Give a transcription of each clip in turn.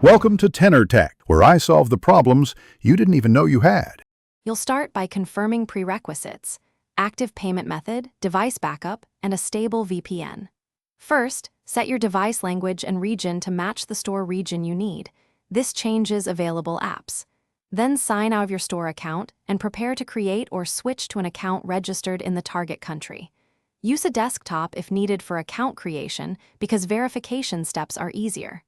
Welcome to Tenor Tech, where I solve the problems you didn't even know you had. You'll start by confirming prerequisites: active payment method, device backup, and a stable VPN. First, set your device language and region to match the store region you need. This changes available apps. Then sign out of your store account and prepare to create or switch to an account registered in the target country. Use a desktop if needed for account creation because verification steps are easier.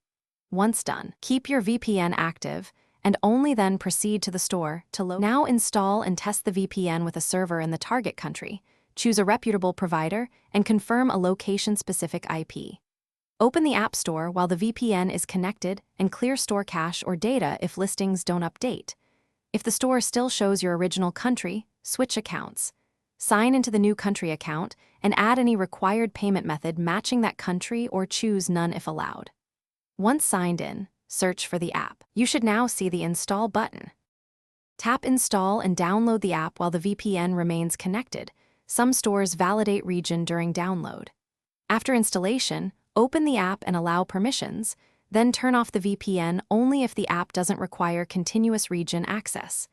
Once done, keep your VPN active and only then proceed to the store to load. Now install and test the VPN with a server in the target country. Choose a reputable provider and confirm a location-specific IP. Open the App Store while the VPN is connected and clear store cache or data if listings don't update. If the store still shows your original country, switch accounts. Sign into the new country account and add any required payment method matching that country or choose none if allowed. Once signed in, search for the app. You should now see the Install button. Tap Install and download the app while the VPN remains connected. Some stores validate region during download. After installation, open the app and allow permissions, then turn off the VPN only if the app doesn't require continuous region access.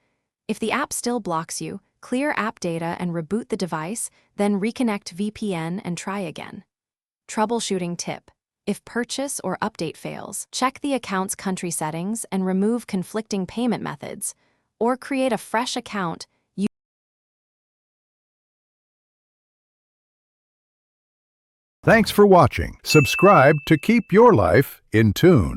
If the app still blocks you, clear app data and reboot the device, then reconnect VPN and try again. Troubleshooting tip: if purchase or update fails, check the account's country settings and remove conflicting payment methods, or create a fresh account. Thanks for watching. Subscribe to keep your life in tune.